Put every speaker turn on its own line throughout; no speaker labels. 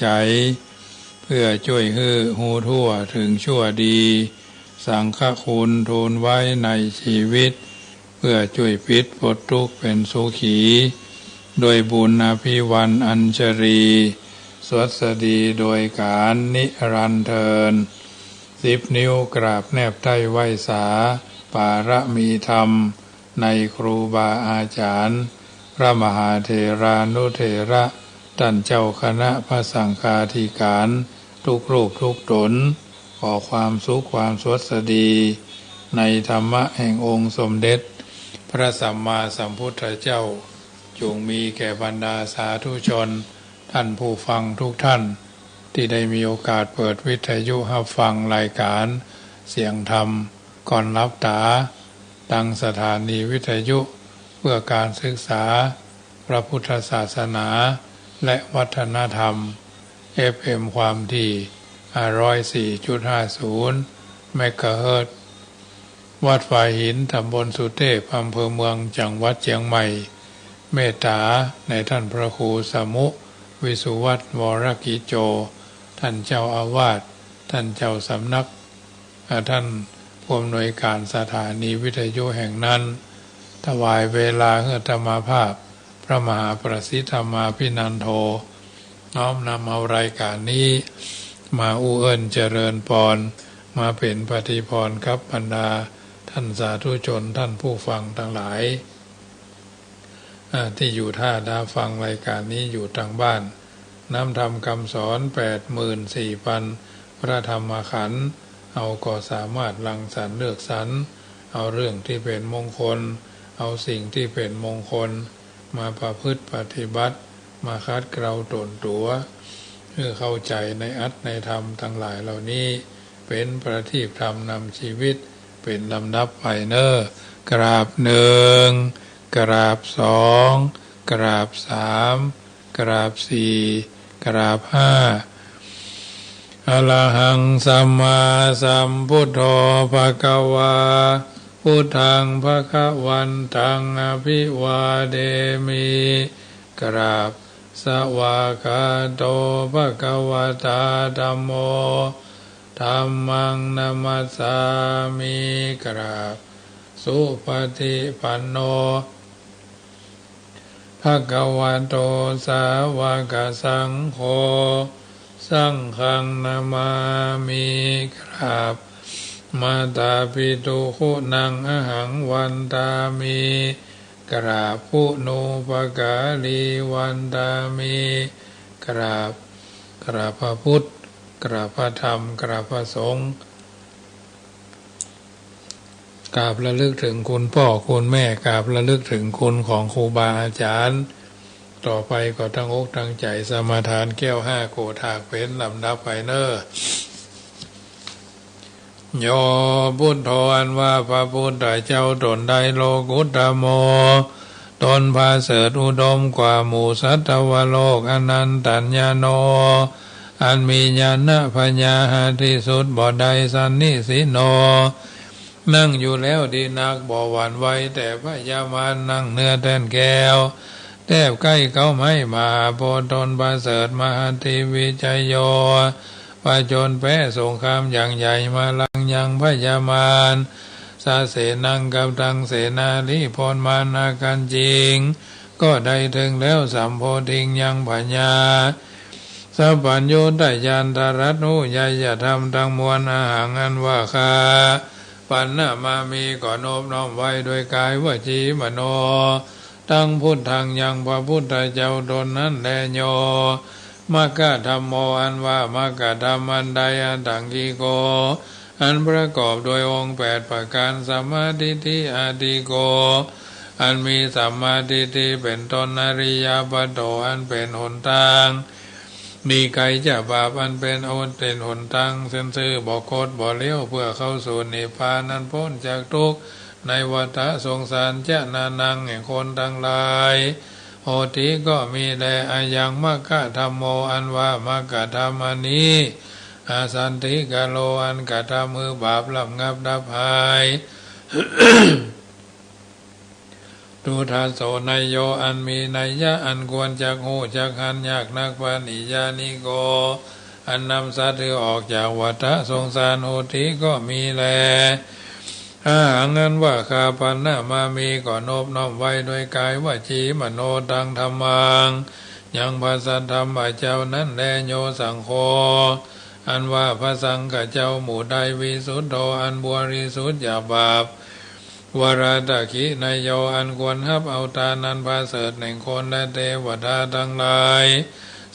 ใจเพื่อช่วยให้หูทั่วถึงชั่วดีสังฆคุณทูลไว้ในชีวิตเพื่อช่วยปิดปลดทุกข์เป็นสุขีโดยบุญอภิวันอัญชรีสวัสดีโดยการนิรันดร์เทิน10 นิ้วกราบแนบใต้ไหวสาปารมีธรรมในครูบาอาจารย์พระมหาเถรานุเถระท่านเจ้าคณะพระสังฆาธิการทุกรูปทุกตนขอความสุขความสวัสดีในธรรมะแห่งองค์สมเด็จพระสัมมาสัมพุทธเจ้าจงมีแก่บรรดาสาธุชนท่านผู้ฟังทุกท่านที่ได้มีโอกาสเปิดวิทยุรับฟังรายการเสียงธรรมก่อนรับตาตั้งสถานีวิทยุเพื่อการศึกษาพระพุทธศาสนาและวัฒนธรรม FM ความถี่ 104.50 เมกะเฮิรตซ์วัดฝ่ายหินตำบลสุเทพอำเภอเมืองจังหวัดเชียงใหม่เมตตาในท่านพระครูสมุวิสุวัตวรกิจโจท่านเจ้าอาวาสท่านเจ้าสำนักท่านผู้อำนวยการสถานีวิทยุแห่งนั้นถวายเวลาเพื่อธรรมภาพพระมหาประสิทธธรรมาภินันโทน้อมนำเอารายการนี้มาอุเอิญเจริญพรมาเป็นปฏิพรครับบรรดาท่านสาธุชนท่านผู้ฟังทั้งหลายที่อยู่ท่าดาฟังรายการนี้อยู่ทางบ้านน้ำธรรมคำสอน 84,000 พระธรรมขันธ์เอาก็สามารถรังสรรค์เลือกสรรเอาเรื่องที่เป็นมงคลเอาสิ่งที่เป็นมงคลมาประพฤติปฏิบัติมาคัดเกลาตนตัวเพื่อเข้าใจในอัตในธรรมทั้งหลายเหล่านี้เป็นประทีปธรรมนำชีวิตเป็นลำดับไปเนอกราบ1กราบ2กราบ3กราบ4กราบ5อะระหังสัมมาสัมพุทโธภะคะวาพุทธังภคะวันตังอภิวาเทมิกราบสวากาโตภะคะวะตาธัมโมธัมมังนัมมัสสามิกราบสุปฏิปันโนภะคะวะโตสาวกสังโฆสังฆังนามามิกราบมาตาปิตุขุนังอหังวันตามิกราบปุโนปกาลีวันตามิกราบพระพุทธกราบพระธรรมกราบพระสงฆ์กราบระลึกถึงคุณพ่อคุณแม่กราบระลึกถึงคุณของครูบาอาจารย์ต่อไปก็ตั้งอกตั้งใจสมาทานแก้ว5โกฏากเป็นลำดับไปเนอโยพุทโธอันว่าพระพุทธเจ้าตนใดโลกุตโมตนพาเสริฐอุดมกว่าหมู่สัตวโลกอนันตัญญโนอันมีญาณปัญญาที่สุดบ่ใดสันนิสิโนนั่งอยู่แล้วดีนักบ่หวั่นไหวแต่พยามารนั่งเนื้อแท่นแก้วแทบใกล้เขาไม่มาโพตนพาเสริฐมหาธิวิจัยโยผจญแพ้สงครามอย่างใหญ่มาลังยังพยามารสาเสนังกับตังเสนาลิพรมานากันจริงก็ได้ถึงแล้วสัมโพธิงยังปัญญาสัพพัญญูตยานตรัตนุยยธรรมทั้งมวลอาหังอันว่าคาปัณณมามีก่อนอบน้อมไว้โดยกายวจีมโนตั้งพุทธังยังพระพุทธเจ้าตนนั้นแลโยมกะธัมโมอันว่ามกะธรรมอันใดอันตังกิโกอันประกอบโดยองค์8ประการสัมมาทิฏฐิอาทิโกอันมีสัมมาทิฏฐิเป็นต้นอริยปัตโตอันเป็นหนทางมีไกลจากบาปอันเป็นหนทางเส้นซื่อบ่คดบ่เลี้ยวเพื่อเข้าสู่นิพพานันพ้นจากทุกข์ในวัฏสงสารจะนานังแห่งคนทั้งหลายโหติก็มีแลอายังมกะธัมโมอันว่ามกะธรรมนี้อาสันติกาโลอันกะทำมือบาปลำงับดับหาย โห ดูทาโสนยโยอันมีนัยยะอันควรจักหูจักหันยากนักปานิยานิโกอันนำสัตว์ออกจากวัฏสงสารโหติก็มีแลถ้างั้นว่าคาปันนามามีก่อนบน้อมไว้โดยกายวจีมโนตังธรรมังยังภาษาธรรมเจ้านั้นแลโยสังโฆอันว่าพระสังฆเจ้าหมู่ใดวิสุทธโธอันบริสุทธิ์จากบาปวราตคินายโยอันควรฮับเอาตานันพาเสดแห่งคนและเทวดาทั้งหลาย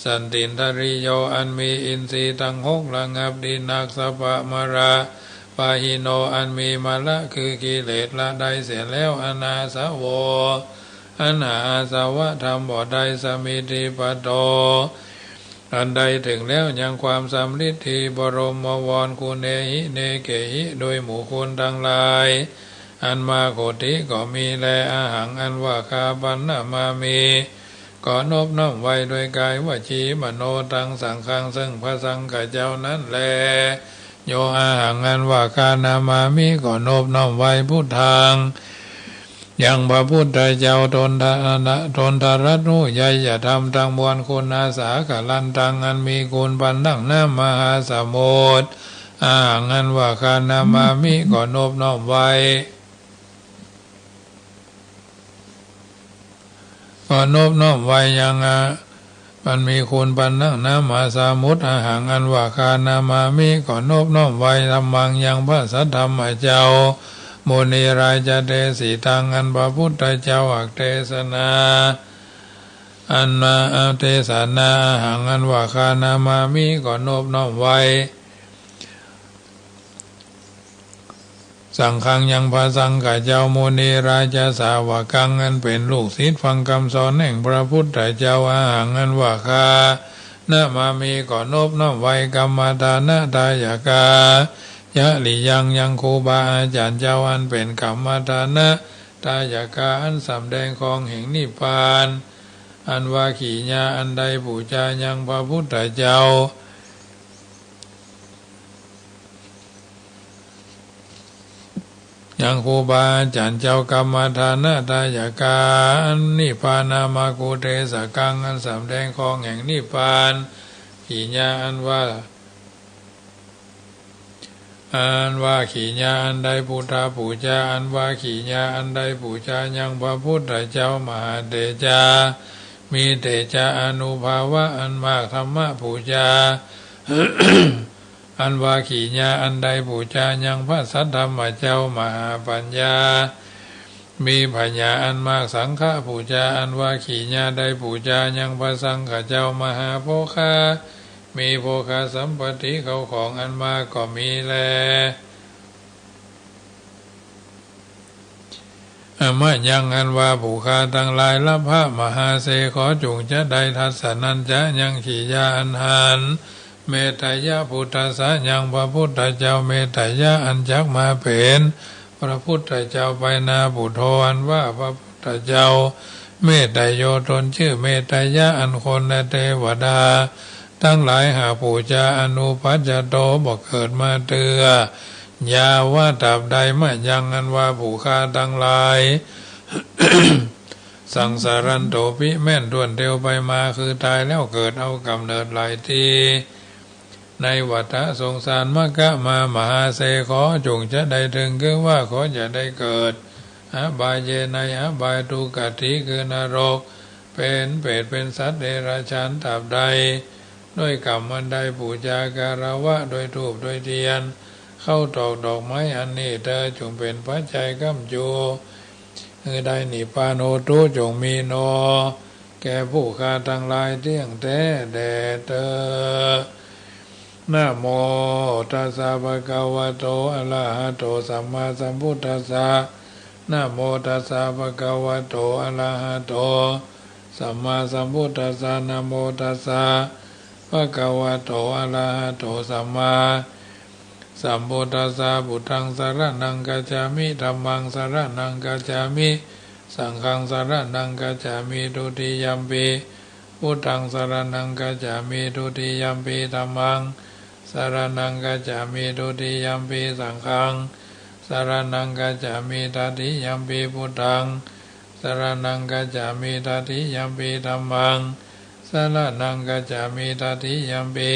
สันตินทริโยอันมีอินทรีย์ทั้งหกระงับดินักสปะมระปาหิโนอันมีมาละคือกิเลสละได้เสียแล้วอนาสาวโวอนาสาวะธรรมบ่ได้สมิติปโตอันใดถึงแล้วยังความสำลิดทีบรมวรคุณเนหิเนเกหิโดยหมู่คุณทั้งหลายอันมาโคติก็มีแลอาหังอันว่าคาปันนามามีก่อนบน้อมไว้โดยกายวจีมโนตังสังฆังซึ่งพระสังฆเจ้านั้นแลโยอาหังอันว่าคานามามีก่อนบน้อมไว้พุทธังยังพระพุทธเจ้าตนทารัตนุใหญ่อย่าทำตังมวลคุณอาสากลันตังอันมีคุณปันดังน้ำมหาสมุทรอาหังอันว่าคานามามีก่อนบน้อมไว้ก่อนบน้อมไว้ยังมันมีคุณปันนั่งน้ำมาสามุตอาหังอันว่าคานามามิก่อนบน้อมไว้ธรรมังยังพระสัทธรรมเจ้าโมนีรายจะเทสีตังอันพระพุทธเจ้าอักเทศนาอันมาเทศนาอาหังอันว่าคานามามิก่อนบน้อมไว้สังฆังยังพระสังฆเจ้าโมนีราชสาวกังอันเป็นลูกศิษย์ฟังคำสอนแห่งพระพุทธเจ้าอาหังอันว่าคานามามีก่อนบน้อมไว้กรรมฐานะทายกายะลิยังครูบาอาจารย์เจ้าอันเป็นกรรมฐานะทายกาอันสำแดงของแห่งนิพพานอันว่าขีญาอันใดบูชายังพระพุทธเจ้ายังครูบาอาจารย์เจ้ากรรมฐานะทายกาอันนิพพานามากุเทสกังอันสำแดงของแห่งนิพพานขีญาอันว่าขีญาอันใดพุทธาปูชาอันว่าขีญาอันใดปูชายังพระพุทธเจ้ามหาเตจามีเตจาอนุภาวะอันมากธรรมะปูชา อันว่าขีญาอันใดปูชายังพระสัทธรรมเจ้ามหาปัญญามีปัญญาอันมากสังฆปูชาอันว่าขีญาใดปูชายังพระสังฆเจ้ามหาโภคามีโภคาสัมปติเขาของอันมากก็มีแลมะยังอันว่าผู้คาทั้งหลายละพระมหาเสขอจงจะได้ทัศนันจะยังขีญาอันหันเมตตายะพุทธสายังพระพุทธเจ้าเมตตายะอันจักมาเป็นพระพุทธเจ้าไปนาบุตรอันว่าพระพุทธเจ้าเมตตายโยตนชื่อเมตตายะอันคนและเทวดาทั้งหลายหาปูชาอนุปัจจโตบอกเกิดมาเตือยาว่าตับใดมายังอันว่าผู้ฆ่าทั้งหลาย สังสารันโตปิแม่นด่วนเร็วไปมาคือตายแล้วเกิดเอากำเนิดหลายทีในวัฏสงสารมกะมามหาเสขอจงจะได้ถึงคือว่าขอจะได้เกิดอบายเยในอบายทุกติคือนรกเป็นเปรตเป็นสัตว์เดรัจฉานตับใดด้วยกรรมอันใดปูชาการวะโดยธูปโดยเทียนเข้าตอกดอกไม้อันนี้เธอจงเป็นปัจจัยกำจูคือได้นิพพานโอตุจงมีโนแก่ผู้ฆ่าทั้งหลายเที่ยงแท้แด่เธอนะโมตัสสะภะคะวะโตอะระหะโตสัมมาสัมพุทธัสสะนะโมตัสสะภะคะวะโตอะระหะโตสัมมาสัมพุทธัสสะนะโมตัสสะภะคะวะโตอะระหะโตสัมมาสัมพุทธัสสะพุทธังสรณังกัจฉามิธัมมังสรณังกัจฉามิสังฆังสรณังกัจฉามิทุติยัมปิพุทธังสรณังกัจฉามิทุติยัมปิธัมมังสรณังกัจฉามิทุติยัมปิสังฆังสรณังกัจฉามิตติยัมปิพุทธังส สรณังกัจฉามิตติยัมปิธัมมังสรณังกัจฉามิตติยัมปิ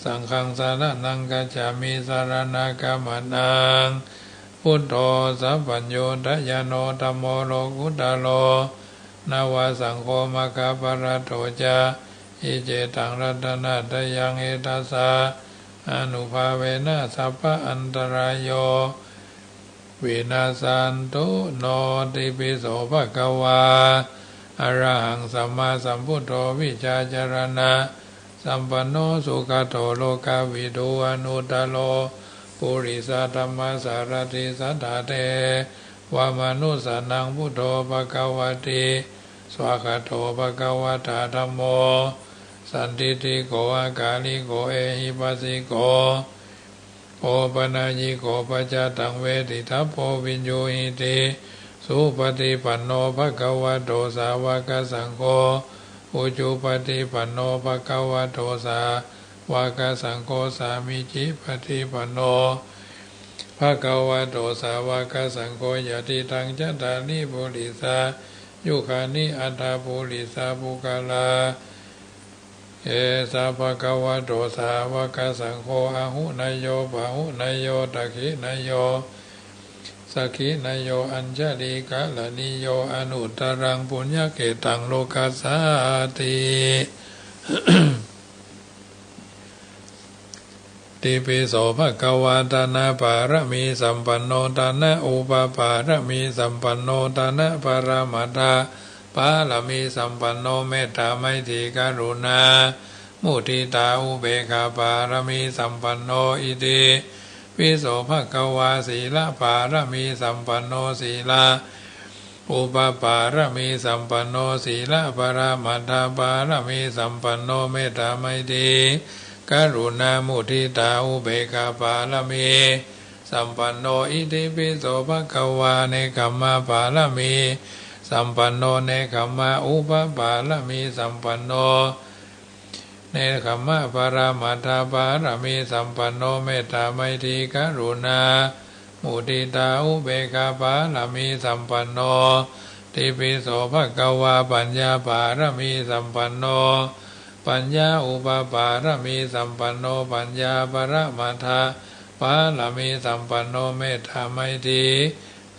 สังฆังสรณังกัจฉามิสรณะกัมมนังพุทโธสัพพัญโญทยโนธัมโมโลกุตโลนาวาสังโฆมะคาปะระโตจาอิเจตังรัตนะทยังเอตัสสะอนุภาเวนะสัพพะอันตรายโยวินาสันตุโนติปิโสภะคะวาอะระหังสัมมาสัมพุทโธวิชาจารณะสัมปันโนสุขโตโลกาวิทูอนุตตโลปุริสธรรมสารติสัทธาเตวามนุสานังพุทโธภควติสวากาโตภควตาธัมโมสันติติโกอากาลิโกเอหิปัสสิโกโอปนาญิโกปัจจตังเวทิทัพโพวินโยหิติสุปฏิปันโนภควโตสาวกสังโฆอุจุปฏิปันโนภควโตสาวกสังโฆสามิจิปฏิปันโนภควโตสาวกสังโฆยติตังจัตตานิปุริสายุคานิอัตถปุริสาภุคลาเอสาภควโตสาวกสังโฆอาหุนายโยปะหุนายโยตักขินายโยสักขินายโยอัญชลีกาลนิโยอนุตตรังปุญญเกตังโลกัสสาติติปิโสภควาตานะปารมีสัมปันโนตานะอุปปารมีสัมปันโนตานะปรมัตถะปารมีสัมปันโนเมตตาไมตรีกรุณามุทิตาอุเบกขาปารมีสัมปันโนอิติปิโสภควาศีลปารมีสัมปันโนศีลาอุปปารมีสัมปันโนศีลปรมัตถปารมีสัมปันโนเมตตาไมตรีกรุณามุทิตาอุเบกขาปารมีสัมปันโนอิติปิโสภควาเนกัมมาปารมีสัมปันโนเนกัมมาอุปปารมีสัมปันโนเนกัมมาปรมัตถปารมีสัมปันโนเมตตาไมตรีกรุณามุทิตาอุเบกขาปารมีสัมปันโนติปิโสภควาปัญญาปารมีสัมปันโนปัญญาอุปปารมีสัมปันโนปัญญาปรมัตถปารมีสัมปันโนเมตตาไมตรี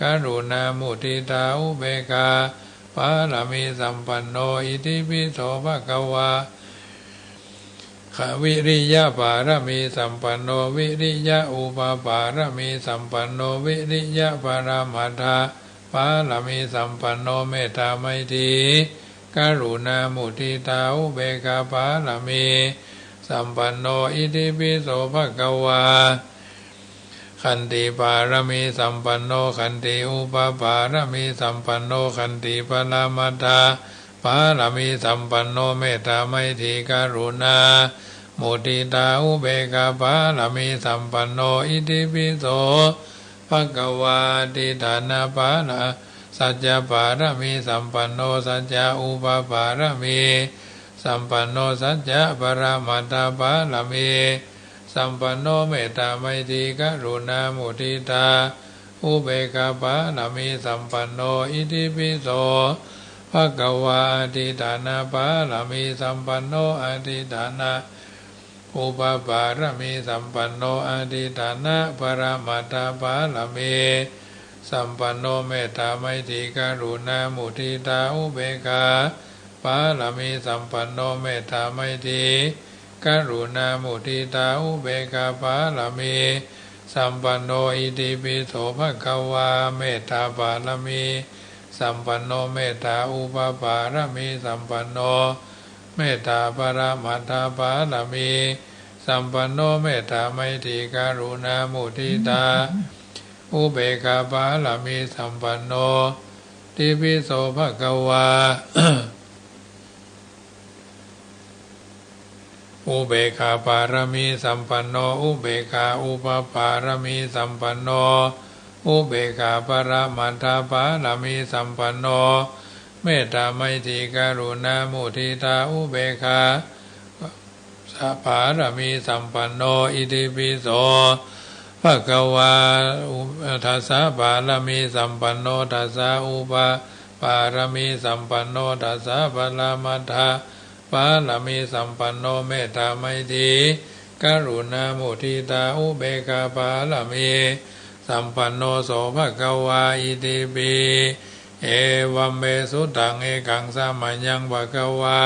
กรุณามุทิตาอุเบกขาปารมีสัมปันโนอิติปิโสภควาขวิริยะปารมีสัมปันโนวิริยะอุปปารมีสัมปันโนวิริยะปรมัตถปารมีสัมปันโนเมตตาไมตรีกรุณามุทิตาอุเบกขาปารมีสัมปันโนอิติปิโสภควาขันติปารมีสัมปันโนขันติอุปปารมีสัมปันโนขันติปรมัตถปารมีสัมปันโนเมตตาไมตรีกรุณามุทิตาอุเบกขาปารมีสัมปันโนอิติปิโสภควาติฐานะปานะสัจจะปารมีสัมปันโนสัจจะอุปปารมีสัมปันโนสัจจะปรมัตถปารมีสัมปันโนเมตตาไมตรีกรุณามุทิตาอุเบกขาปารมีสัมปันโนอิติปิโสภควาติฐานะปารมีสัมปันโนอธิฐานะอุปปารมีสัมปันโนอธิฐานะปรมัตถปารมีสัมปันโนเมตตาไมตรีกรุณามุทิตาอุเบกขาปารมีสัมปันโนเมตตาไมตรีกรุณามุทิตาอุเบกขาปารมีสัมปันโนอิติปิโสภควาเมตตาปารมีสัมปันโนเมตตาอุปปารมีสัมปันโนเมตตาปรมัตถปารมีสัมปันโนเมตตาไมตรีกรุณามุทิตาอุเบกขาปารมีสัมปันโนติปิโสภควา อุเบกขาปารมีสัมปันโนอุเบกขาอุปปารมีสัมปันโนอุเบกขาปรมัตถปารมีสัมปันโนเมตตาไมตรีกรุณามุทิตาอุเบกขาสัพพารมีสัมปันโนอิติปิโสภควาทัสสะปารมีสัมปันโนทัสสะอุป ปารมีสัมปันโนทัสสะปรามัตถะปารมีสัมปันโนเมตตาไมตรีกรุณามุทิตาอุเบกขาปารมีสัมปันโนโสภควาอิติปิเอวัมเมสุตังเอกังสามัญญังภควา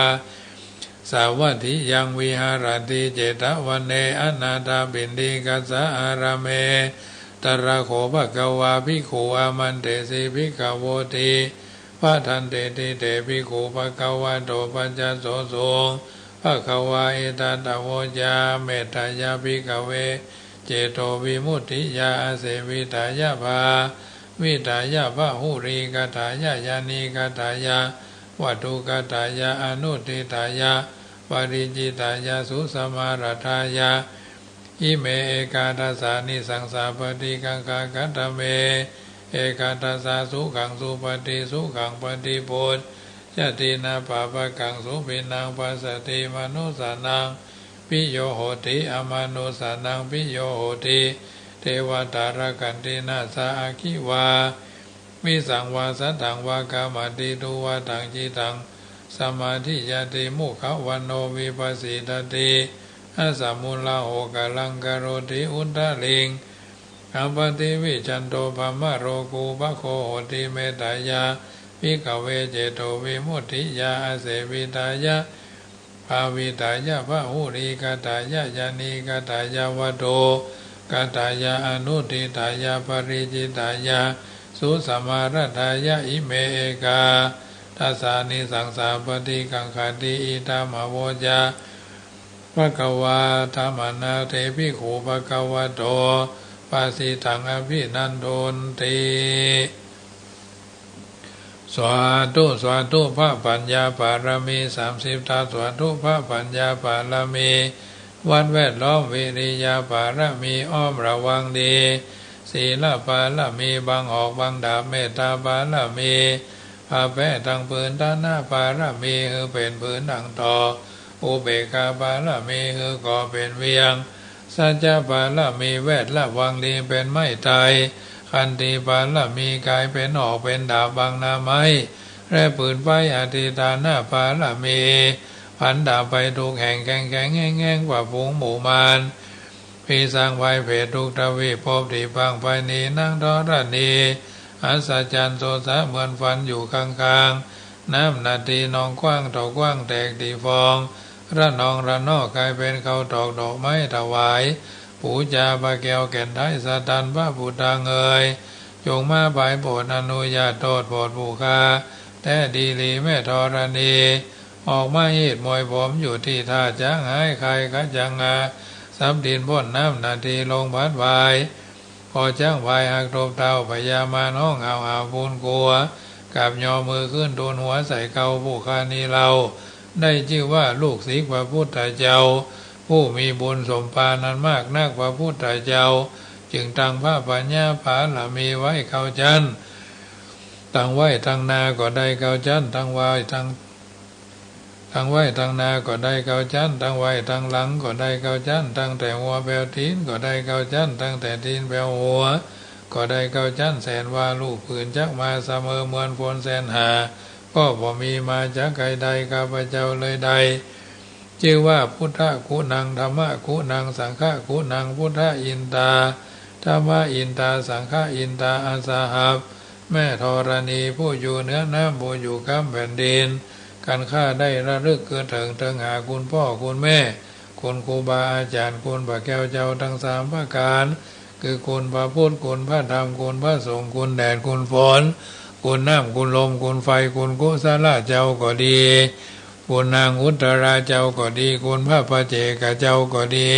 สาวัตถิยังวิหารติเจตวันเนอนาถาบินดิกัสสะอารามเมตระโขภควาภิกขุอามันเตสิภิกขโวติพระทันเตติเตภิกขุภควาโตปัญจโสโสภควาเอตัตโวจาเมตตายาภิกขเวเจโตวิมุตติยาเสวิตายาภาวิตายาภาหุริกตายายานิกตายาวัตถุกตายาอนุติตายาปริจิตายาสุสมารัฐายาอิเมเอกาทัสสานิสังสาปฏิกังคากัตเมเอกาทัสสาสุขังสุปฏิสุขังปฏิปุตจตินาปะปะกังสุปินังปัสสติมนุสานังปิโยโหติอมนุสานังปิโยโหติเทวตารกันตินาสาอาคิวามิสังวาสัตถังวากามติตุวาตังจิตังสมาธิยติมุขวันโนวิปัสสิตติอาสามุลาโหกลังกโรติอุตตะลิงอัปติวิจันโตภมะโรกูปะโคโหติเมตตายาภิกขเวเจโตวิมุตติยาอเสวิตายาภาวิตายาภาหุริกตายายานิกตายาวโตกตายาอนุติตายาปริจิตายาสุสมารัตายาอิเมเอกาทัสสานิสังสาปฏิกังคติอิตามโวจาภควาธรรมนาเทภิกขุภควโตปาสิตังอภินันโทนติสวาธุสวาธุพระปัญญาปารมี30ตาสวาธุพระปัญญาปารมีวัดแวดล้อมวิริยาปารมีอ้อมระวังดีศีลปารมีบังออกบังดาบเมตตาปารมีพาแพ้ทางปืนด้านหน้าปารมีคือเป็นปืนดังต่ออุเบกขาปารมีคือก่อเป็นเวียงสัจจะปารมีแวดละวังดีเป็นไม้ไตขันติปารมีกายเป็นออกเป็นดาบบางนาไม้และปืนไฟอธิตานาปารมีพันดาบไปทุกแห่งแข่งแข่งแง่งกว่าฝูงหมู่มารพิสร้างไว้เพศทุกทวีภพที่พังไปนี้นั่งทอรณีอัศจรรย์โสสะเหมือนฟันอยู่ข้างๆน้ำนาทีนองกว้างเท่ากว้างแตกตีฟองระนองระนอกกลายเป็นเขาตอกดอกไม้ถวายปูจาบาแก้วแก่นไทยสตันพระพุทธังเอ่ยจงมาบายโปรดอนุญาตโทษโปรดผู้ค้าแต่ดีลีแม่ธรณีออกมาเหตุมวยผมอยู่ที่ท่าจ้างหายใครกัจังงาซับดินพ่นน้ำนาทีลงพัดวายพอจ้างวายหักทบเท้าพยามาน้องเอาปูนกลัวกับยอมือขึ้นโดนหัวใส่เกาผู้ค้านี้เราได้ชื่อว่าลูกศิษย์พระพุทธเจ้าผู้มีบุญสมปานันมากนักพระพุทธเจ้าจึงตั้งพระปัญญาภาละมีไว้เข้าจันตั้งไว้ตั้งนาก็ได้เข้าจันตั้งไว้ตั้งไว้ตั้งนาก็ได้เข้าจันตั้งไว้ตั้งหลังก็ได้เข้าจันตั้งแต่หัวแปลวตีนก็ได้เข้าจันตั้งแต่ตีนแปลวหัวก็ได้เข้าจันแสนว่าลูกผืนจักมาเสมอเหมือนฝนแสนหาก็บ่มีมาจากใครใดข้าพเจ้าเลยใดชื่อว่าพุทธคุณังธรรมะคุณังสังฆคุณังพุทธอินตาธรรมะอินตาสังฆอินตาอาสาหับแม่ธรณีผู้อยู่เหนือน้ำผู้อยู่ข้ามแผ่นดินการข้าได้ระลึกเกิดถึงหาคุณพ่อคุณแม่คุณครูบาอาจารย์คุณพระแก้วเจ้าทั้ง3ประการคือคุณพระพุทธคุณพระธรรมคุณพระสงฆ์คุณแดดคุณฝนคุณน้ำคุณลมคุณไฟคุณกุศลเจ้าก็ดีคุณนางอุตราเจ้าก็ดีคุณพระปเจกเจ้าก็ดี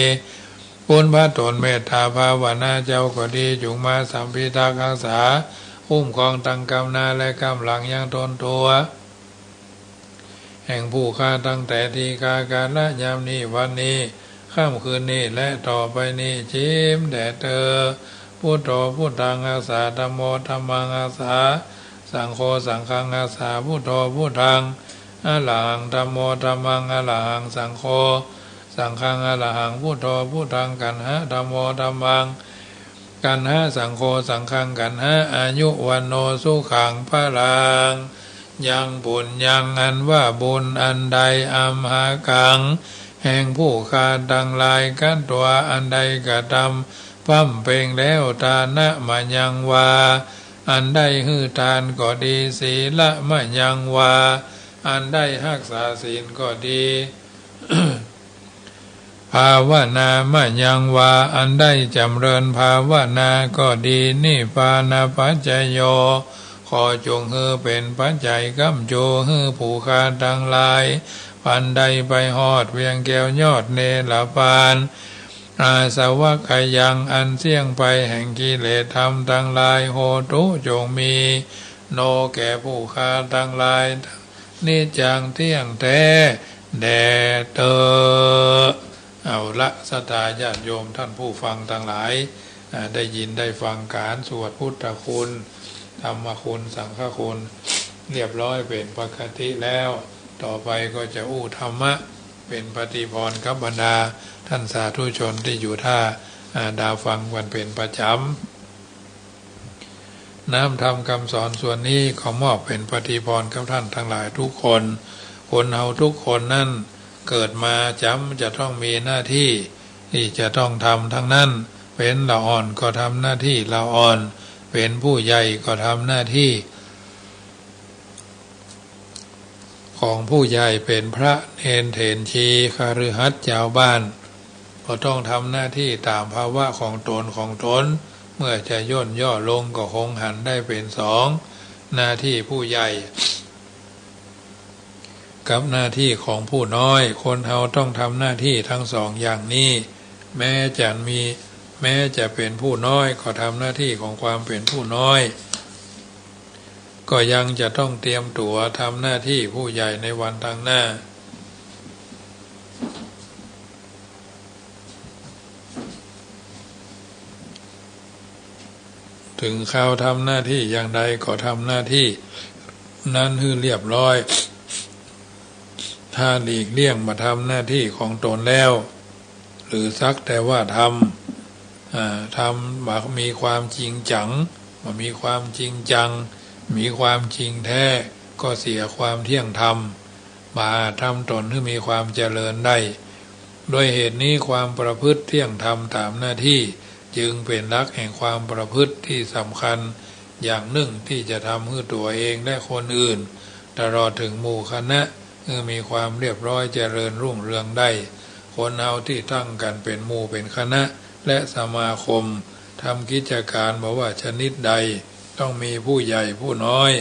คุณพระตนเมตตาภาวนาเจ้าก็ดีจงมาสัมพิทักษ์รักษาคุ้มครองตั้งกำนาและกำลังยังทนตัวแห่งผู้ฆ่าตั้งแต่ทีกาการละยามนี้วันนี้ค่ำคืนนี้และต่อไปนี้ชิมแด่เธอพุทโธพุทธังอาสาธัมโมธัมมังอาสาสังโฆสังฆังอาสาพุทโธพุทธังอะระหังธัมโมธัมมังอะระหังสังโฆสังฆังอะระหังพุทโธพุทธังกันหะธัมโมธัมมังกันหะสังโฆสังฆังกันหะอายุวันโนสุขังพลัง ยังบุญยังอันว่าบุญอันใดอัมหากังแห่งผู้ขาดดังลายกันตัวอันใดกระทำปั้มเป่งแล้วทานะมายังวาอันได้ฮือทานก็ดีศีละมายังวาอันได้รักษาศีลก็ดี ภาวนามายังวาอันได้จำเริญภาวนาก็ดีนิพพานาปัจจโยขอจงฮือเป็นปัจจัยกำโจฮือผู้ขาดดังลายปันใดไปหอดเวียงแก้วยอดเนรปานอาสวะขยังอันเสี่ยงไปแห่งกิเลสธรรมทั้งหลายโหตุจงมีโนแก่ผู้ขาดทั้งหลายนิจังเที่ยงแท้แด่เตอเอาละสัตยาติโยมท่านผู้ฟังทั้งหลายได้ยินได้ฟังการสวดพุทธคุณธรรมคุณสังฆคุณเรียบร้อยเป็นปกติแล้วต่อไปก็จะอู้ธรรมะเป็นปฏิพรกับบรรดาท่านสาธุชนที่อยู่ท่าดาวฟังวันเป็นประจำน้ำธรรมคำสอนส่วนนี้ขอมอบเป็นปฏิพรกับท่านทั้งหลายทุกคนคนเฮาทุกคนนั่นเกิดมาจำจะต้องมีหน้าที่ที่จะต้องทำทั้งนั้นเป็นละอ่อนก็ทำหน้าที่ละอ่อนเป็นผู้ใหญ่ก็ทำหน้าที่ของผู้ใหญ่เป็นพระเนนเถรชีคฤหัสถ์ชาวบ้านก็ต้องทำหน้าที่ตามภาวะของตนเมื่อจะย่นย่อลงก็คงหันได้เป็นสองหน้าที่ผู้ใหญ่กับหน้าที่ของผู้น้อยคนเราต้องทำหน้าที่ทั้งสองอย่างนี้แม้จะเป็นผู้น้อยก็ทำหน้าที่ของความเป็นผู้น้อยก็ยังจะต้องเตรียมตัวทำหน้าที่ผู้ใหญ่ในวันข้างหน้าถึงข่าวทำหน้าที่อย่างใดก็ทำหน้าที่นั้นให้เรียบร้อยถ้าหลีกเลี่ยงมาทำหน้าที่ของตนแล้วหรือซักแต่ว่าทำมามีความจริงจังมามีความจริงจังมีความจริงแท้ก็เสียความเที่ยงธรรมมาทำตนให้มีความเจริญได้โดยเหตุนี้ความประพฤติเที่ยงธรรมตามหน้าที่จึงเป็นหลักแห่งความประพฤติที่สำคัญอย่างหนึ่งที่จะทำให้ตัวเองและคนอื่นตลอดถึงหมู่คณะมีความเรียบร้อยเจริญรุ่งเรืองได้คนเอาที่ตั้งกันเป็นหมู่เป็นคณะและสมาคมทำกิจการบอกว่าชนิดใดต้องมีผู้ใหญ่ผู้น้อย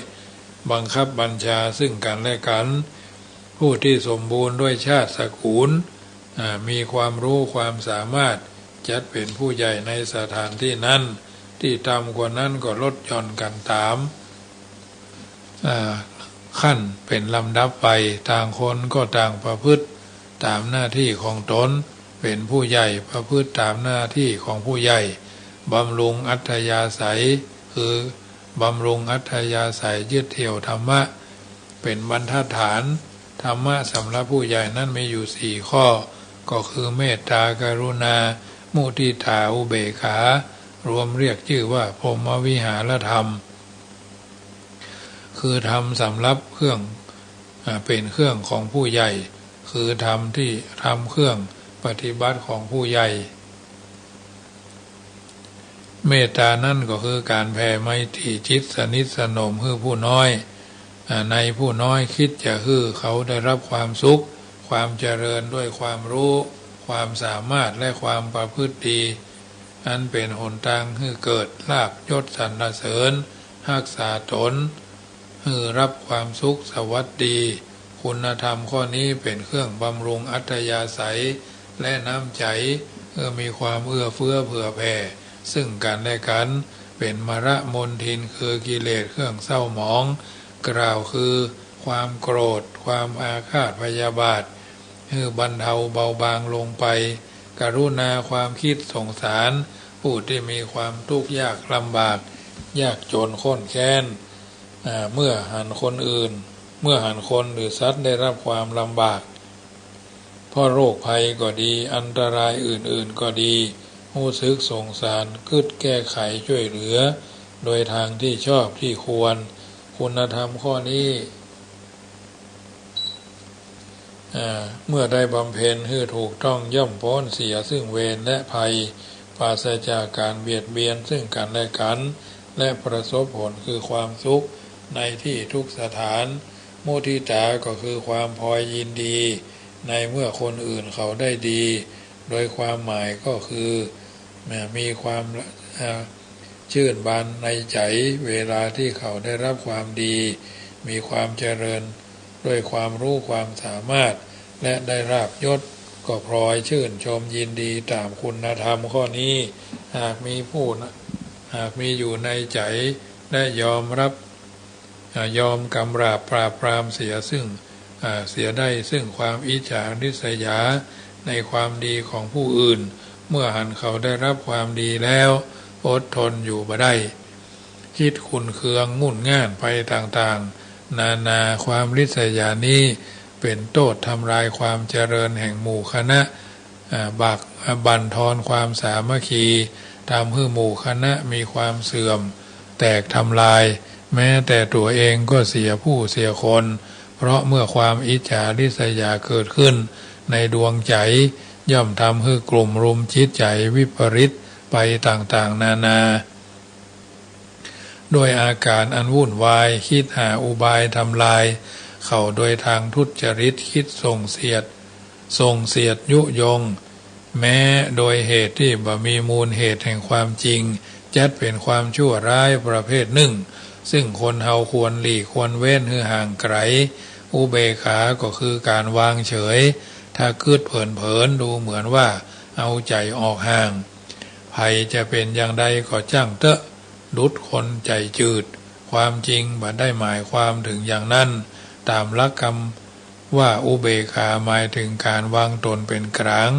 บังคับบัญชาซึ่งกันและกันผู้ที่สมบูรณ์ด้วยชาติสกุลมีความรู้ความสามารถจัดเป็นผู้ใหญ่ในสถานที่นั้นที่ต่ำกว่านั้นก็ลดหย่อนกันตามขั้นเป็นลำดับไปต่างคนก็ต่างประพฤติตามหน้าที่ของตนเป็นผู้ใหญ่ประพฤติตามหน้าที่ของผู้ใหญ่บำรุงอัธยาศัยคือบำรุงอัธยาศัยยึดเที่ยวธรรมะเป็นบรรทัดฐานธรรมะสำหรับผู้ใหญ่นั้นมีอยู่สี่ข้อก็คือเมตตากรุณามุทิตาอุเบกขารวมเรียกชื่อว่าพรหมวิหารธรรมคือธรรมสำหรับเครื่องเป็นเครื่องของผู้ใหญ่คือธรรมที่ทำเครื่องปฏิบัติของผู้ใหญ่เมตตานั่นก็คือการแผ่ไมตรีจิตสนิทสนมให้ผู้น้อยในผู้น้อยคิดจะให้เขาได้รับความสุขความเจริญด้วยความรู้ความสามารถและความประพฤติดีอันเป็นหนทางให้เกิดลาภยศสรรเสริญรักษาตนให้รับความสุขสวัสดีคุณธรรมข้อนี้เป็นเครื่องบำรุงอัธยาศัยและน้ำใจมีความเอื้อเฟื้อเผื่อแผ่ซึ่งกันและกันเป็นมรมนทินคือกิเลสเครื่องเศร้าหมองกล่าวคือความโกรธความอาฆาตพยาบาทให้บรรเทาเบาบางลงไปกรุณาความคิดสงสารผู้ที่มีความทุกข์ยากลำบากยากจนข้นแค้นเมื่อหันคนหรือสัตว์ได้รับความลำบากเพราะโรคภัยก็ดีอันตรายอื่นๆก็ดีรู้สึกสงสารคิดแก้ไขช่วยเหลือโดยทางที่ชอบที่ควรคุณธรรมข้อนี้ เมื่อได้บำเพ็ญให้ถูกต้องย่อมพ้นเสียซึ่งเวรและภัยปราศจากการเบียดเบียนซึ่งกันและกันและประสบผลคือความสุขในที่ทุกสถานมุทิตาก็คือความพอยินดีในเมื่อคนอื่นเขาได้ดีโดยความหมายก็คือมีความชื่นบานในใจเวลาที่เขาได้รับความดีมีความเจริญด้วยความรู้ความสามารถและได้ราบยศก็พลอยชื่นชมยินดีตามคุณธรรมข้อนี้หากมีอยู่ในใจและยอมรับยอมกำราบปราบปรามเสียได้ซึ่งความอิจฉาริษยาในความดีของผู้อื่นเมื่อหันเขาได้รับความดีแล้วอดทนอยู่บ่ได้คิดขุ่นเคืองงุ่นง่านไปต่างๆนานาความริษยานี้เป็นโทษทำลายความเจริญแห่งหมู่คณะบั่นทอนความสามัคคีทำให้หมู่คณะมีความเสื่อมแตกทำลายแม้แต่ตัวเองก็เสียผู้เสียคนเพราะเมื่อความอิจฉาริษยาเกิดขึ้นในดวงใจย่อมทำให้กลุ่มรุมจิตใจวิปริตไปต่างๆนานาโดยอาการอันวุ่นวายคิดหาอุบายทำลายเข้าโดยทางทุจริตคิดส่งเสียดยุยงแม้โดยเหตุที่บ่มีมูลเหตุแห่งความจริงจัดเป็นความชั่วร้ายประเภทหนึ่งซึ่งคนเฮาควรหลีกควรเว้นให้ห่างไกลอุเบกขาก็คือการวางเฉยถ้าคืดเผินดูเหมือนว่าเอาใจออกห่างภัยจะเป็นอย่างใดก็จ้างเตอะดุจคนใจจืดความจริงบ่ได้หมายความถึงอย่างนั้นตามหลักกรรมว่าอุเบกขาหมายถึงการวางตนเป็นกลาง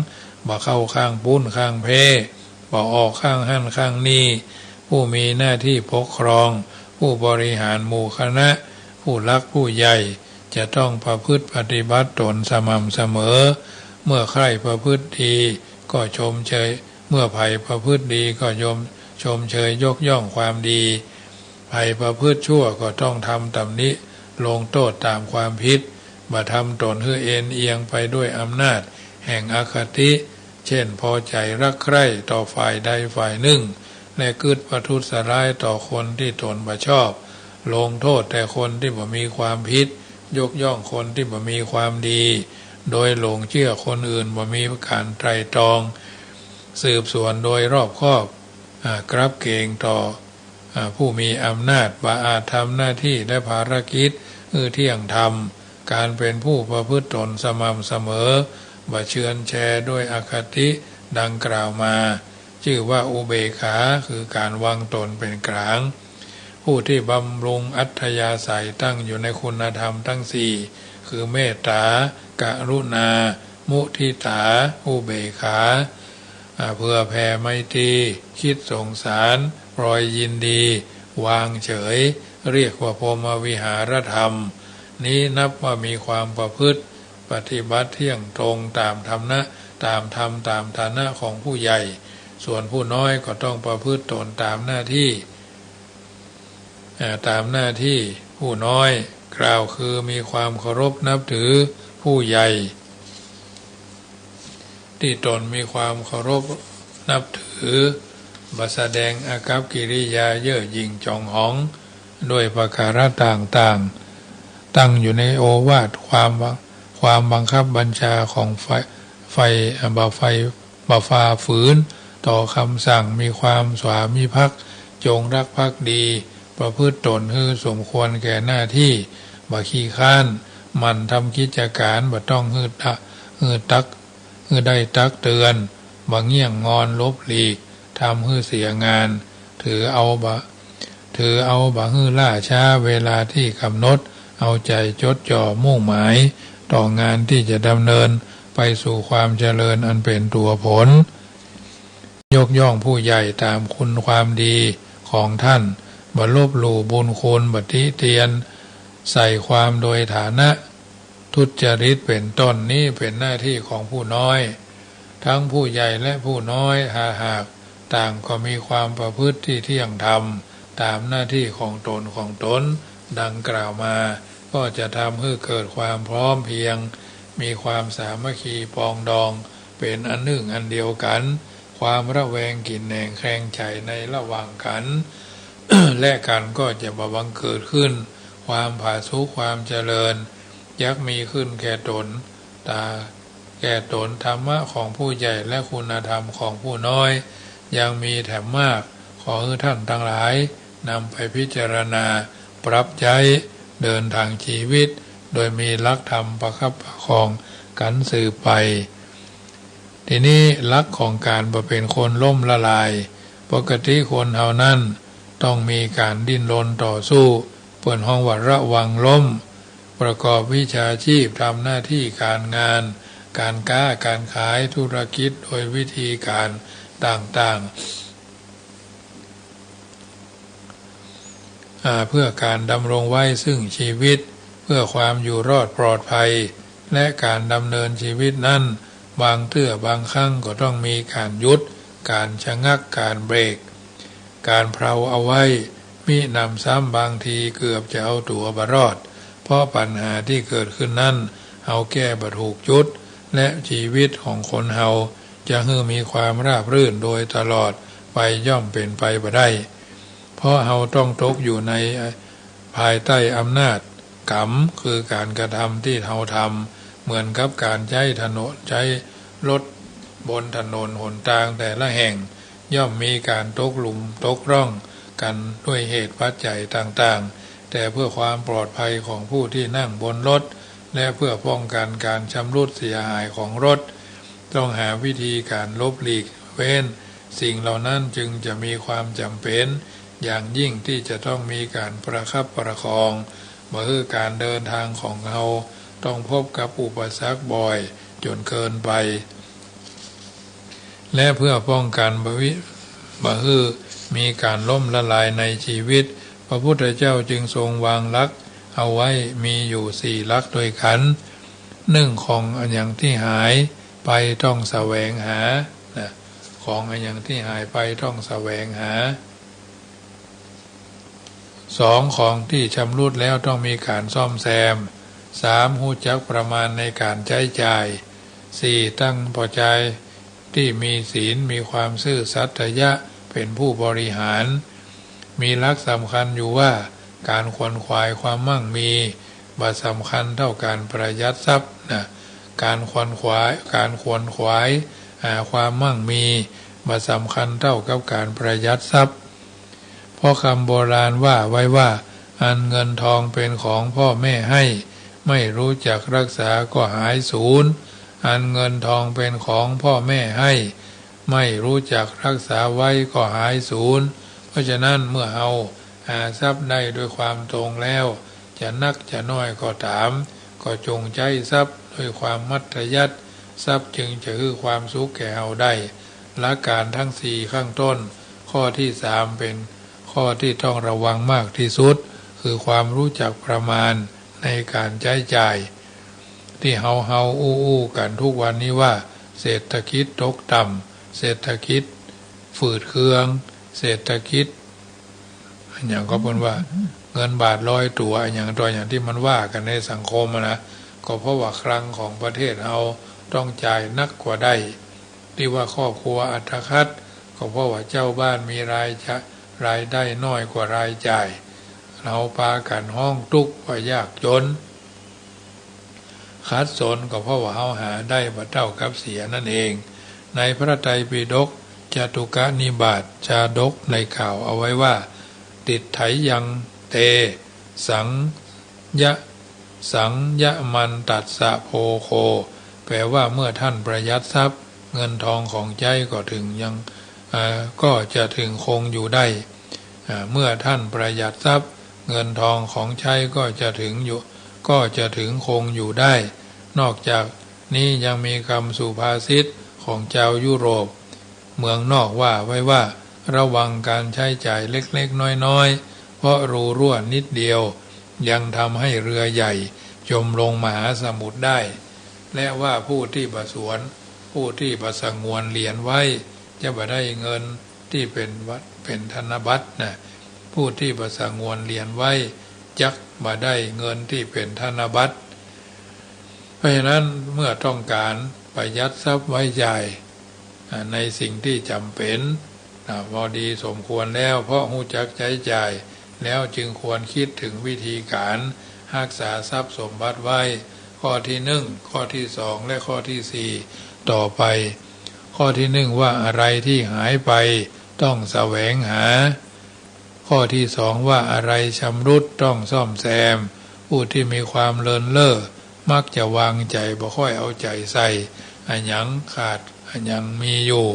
บ่เข้าข้างปุ้นข้างเพบ่ออกข้างหั่นข้างนี้ผู้มีหน้าที่ปกครองผู้บริหารหมู่คณะผู้รักผู้ใหญ่จะต้องประพฤติปฏิบัติตนสม่ำเสมอเมื่อใครประพฤติดีก็ชมเชยเมื่อไผ่ประพฤติดีก็ชมเชยยกย่องความดีไผ่ประพฤติชั่วก็ต้องทำตำหนิลงโทษตามความผิดบ่ทำตนให้เอ็นเอียงไปด้วยอำนาจแห่งอคติเช่นพอใจรักใคร่ต่อฝ่ายใดฝ่ายหนึ่งและกึศประทุษร้ายต่อคนที่ตนบ่ชอบลงโทษแต่คนที่บ่มีความผิดยกย่องคนที่บ่มีความดีโดยหลงเชื่อคนอื่นบ่มีการไตร่ตรองสืบสวนโดยรอบคอบกรับเกรงต่อผู้มีอำนาจบ่อาจทำหน้าที่และภารกิจเที่ยงธรรมการเป็นผู้ประพฤติตนสม่ำเสมอบ่เชือนแชด้วยอคติดังกล่าวมาชื่อว่าอุเบกขาคือการวางตนเป็นกลางผู้ที่บำรุงอัธยาศัยตั้งอยู่ในคุณธรรมทั้งสี่คือเมตตากรุณามุทิตาอุเบกขาเพื่อแผ่ไมตรีคิดสงสารปล่อยยินดีวางเฉยเรียกว่าพรหมวิหารธรรมนี้นับว่ามีความประพฤติปฏิบัติเที่ยงตรงตามธรรมตามธรรมตามฐานะของผู้ใหญ่ส่วนผู้น้อยก็ต้องประพฤติตนตามหน้าที่ผู้น้อยกล่าวคือมีความเคารพนับถือผู้ใหญ่ที่ตนมีความเคารพนับถือบ่แสดงอากัปกิริยาเย่อหยิ่งจองหองด้วยประการต่างๆตั้งอยู่ในโอวาทความบังคับบัญชาของบ่ฝ่าฝืนต่อคำสั่งมีความสวามิภักดิ์จงรักภักดีประพฤติตนให้สมควรแก่หน้าที่บ่ขี้ข้านมันทำกิจการบ่ต้องให้ได้ตักเตือนบ่เงี่ยงงอนลบหลีกทำให้เสียงานถือเอาบ่ให้ล่าช้าเวลาที่กำหนดเอาใจจดจ่อมุ่งหมายต่องานที่จะดำเนินไปสู่ความเจริญอันเป็นตัวผลยกย่องผู้ใหญ่ตามคุณความดีของท่านบ่ลบหลู่บุญคุณบ่ติเตียนใส่ความโดยฐานะทุจริตเป็นต้นนี้เป็นหน้าที่ของผู้น้อยทั้งผู้ใหญ่และผู้น้อยหากต่างก็มีความประพฤติที่เที่ยงธรรมตามหน้าที่ของตนดังกล่าวมาก็จะทำให้เกิดความพร้อมเพรียง มีความสามัคคีปองดองเป็นอันหนึ่งอันเดียวกันความระแวงกินแหนงแคลงใจในระหว่างกัน และกันก็จะบังเกิดขึ้นความผาสุกความเจริญยักมีขึ้นแก่ตนแก่ตนธรรมะของผู้ใหญ่และคุณธรรมของผู้น้อยยังมีแถมมากขอให้ท่านทั้งหลายนำไปพิจารณาปรับใช้เดินทางชีวิตโดยมีหลักธรรมประคับประคองกันสืบไปทีนี้หลักของการเป็นคนล้มละลายปกติคนเฮานั้นต้องมีการดิ้นรนต่อสู้เปิดห้องว่าระวังล้มประกอบวิชาชีพทำหน้าที่การงานการค้าการขายธุรกิจโดยวิธีการต่างๆเพื่อการดำรงไว้ซึ่งชีวิตเพื่อความอยู่รอดปลอดภัยและการดำเนินชีวิตนั้นบางเทื่อบางครั้งก็ต้องมีการหยุดการชะงักการเบรกการเพลาเอาไว้มินำซ้ำบางทีเกือบจะเอาตัวบรอดเพราะปัญหาที่เกิดขึ้นนั้นเอาแก้บ่ถูกจุดและชีวิตของคนเฮาจะให้มีความราบรื่นโดยตลอดไปย่อมเป็นไปบ่ได้เพราะเฮาต้องตกอยู่ในภายใต้อำนาจกรรมคือการกระทำที่เฮาทำเหมือนกับการใช้ถนนใช้รถบนถนนหนทางแต่ละแห่งย่อมมีการตกหลุมตกร่องกันด้วยเหตุปัจจัยต่างๆแต่เพื่อความปลอดภัยของผู้ที่นั่งบนรถและเพื่อป้องกันการชำรุดเสียหายของรถต้องหาวิธีการลบหลีกเว้นสิ่งเหล่านั้นจึงจะมีความจำเป็นอย่างยิ่งที่จะต้องมีการประคับประคองเมื่อการเดินทางของเราต้องพบกับอุปสรรคบ่อยจนเกินไปและเพื่อป้องกันบ่ให้มีการล้มละลายในชีวิตพระพุทธเจ้าจึงทรงวางหลักเอาไว้มีอยู่4หลักด้วยกัน1ของอันอย่างที่หายไปต้องแสวงหาของอันอย่างที่หายไปต้องแสวงหา2ของที่ชำรุดแล้วต้องมีการซ่อมแซม3รู้จักประมาณในการใช้จ่าย4ตั้งพอใจที่มีศีลมีความซื่อสัตย์เป็นผู้บริหารมีหลักสำคัญอยู่ว่าการขวนขวายความมั่งมีบ่สำคัญเท่าการประหยัดทรัพย์การขวนขวายหาความมั่งมีบ่สำคัญเท่ากับการประหยัดทรัพย์เพราะคำโบราณว่าไว้ว่าอันเงินทองเป็นของพ่อแม่ให้ไม่รู้จักรักษาก็หายสูญอันเงินทองเป็นของพ่อแม่ให้ไม่รู้จักรักษาไว้ก็หายสูญเพราะฉะนั้นเมื่อเอาหาทรัพย์ได้ด้วยความตรงแล้วจะนักจะน้อยก็ตามก็จงใจทรัพย์ด้วยความมัธยัสถ์ทรัพย์จึงจะคือความสุขแก่เราได้หลักการทั้ง4ข้างต้นข้อที่3เป็นข้อที่ต้องระวังมากที่สุดคือความรู้จักประมาณในการใช้จ่ายที่เฮาอู้กันทุกวันนี้ว่าเศรษฐกิจตกต่ำเศรษฐกิจฝืดเคืองเศรษฐกิจอย่างก็เป็นว่าเงินบาท100ตัวอย่างที่มันว่ากันในสังคมนะก็เพราะว่าคลังของประเทศเราต้องจ่ายนักกว่าได้ที่ว่าครอบครัวอัตคัดก็เพราะว่าเจ้าบ้านมีรายได้น้อยกว่ารายจ่ายเราพากันห้องทุกข์ว่ายากจนขัดสนก็เพราะว่าเราหาได้บ่เท่ากับเสียนั่นเองในพระไตรปิฎกจตุกนิบาตชาดกในข่าวเอาไว้ว่าติดไถยังเตสังยะมันตัสสะโพโคแปลว่าเมื่อท่านประหยัดทรัพย์เงินทองของใจก็จะถึงคงอยู่ได้เมื่อท่านประหยัดทรัพย์เงินทองของใช้ก็จะถึงคงอยู่ได้นอกจากนี้ยังมีคำสุภาษิตของชาวยุโรปเมืองนอกว่าไว้ว่าระวังการใช้จ่ายเล็กๆน้อยๆเพราะรูรั่วนิดเดียวยังทำให้เรือใหญ่จมลงมหาสมุทรได้และว่าผู้ที่ประสงวนเหรียญไว้จะบ่ได้เงินที่เป็นธนบัตรผู้ที่ประสงวนเหรียญไว้จักบ่ได้เงินที่เป็นธนบัตร เพราะฉะนั้นเมื่อต้องการประหยัดทรัพย์ไว้จ่ายในสิ่งที่จำเป็นพอดีสมควรแล้วเพราะรู้จักใช้จ่ายแล้วจึงควรคิดถึงวิธีการรักษาทรัพย์สมบัติไว้ข้อที่1ข้อที่2และข้อที่4ต่อไปข้อที่1ว่าอะไรที่หายไปต้องแสวงหาข้อที่2ว่าอะไรชำรุดต้องซ่อมแซมผู้ที่มีความเลินเล่อมักจะวางใจบ่ค่อยเอาใจใส่อันยังขาดอันยังมีอยู่